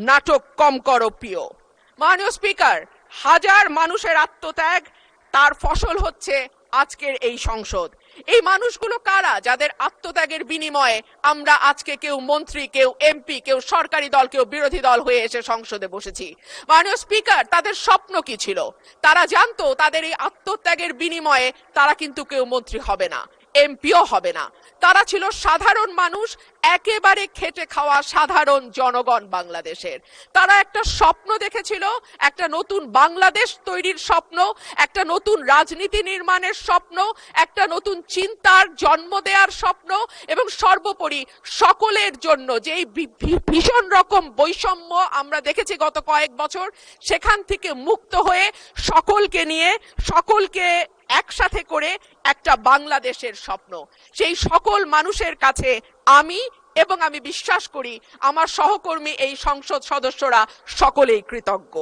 নাটক কম করো প্রিয়। মাননীয় স্পিকার, হাজার মানুষের আত্মত্যাগ, তার ফসল হচ্ছে আজকের এই সংসদ। এই মানুষগুলো কারা যাদের আত্মত্যাগের বিনিময়ে আমরা আজকে কেউ মন্ত্রী, কেউ এমপি, কেউ সরকারি দল, কেউ বিরোধী দল হয়ে এসে সংসদে বসেছি? মাননীয় স্পিকার, তাদের স্বপ্ন কি ছিল? তারা জানতো তাদের এই আত্মত্যাগের বিনিময়ে তারা কিন্তু কেউ মন্ত্রী হবে না, এমপিও হবে না। তারা ছিল সাধারণ মানুষ, একেবারে খেটে খাওয়া সাধারণ জনগণ বাংলাদেশের। তারা একটা স্বপ্ন দেখেছিল, একটা নতুন বাংলাদেশ তৈরির স্বপ্ন, একটা নতুন রাজনীতি নির্মাণের স্বপ্ন, একটা নতুন চিন্তার জন্ম দেওয়ার স্বপ্ন, এবং সর্বোপরি সকলের জন্য যে এই ভীষণ রকম বৈষম্য আমরা দেখেছি গত কয়েক বছর, সেখান থেকে মুক্ত হয়ে সকলকে নিয়ে, সকলকে একসাথে করে একটা বাংলাদেশের স্বপ্ন। সেই সকল মানুষের কাছে আমি এবং আমি বিশ্বাস করি আমার সহকর্মী এই সংসদ সদস্যরা সকলেই কৃতজ্ঞ।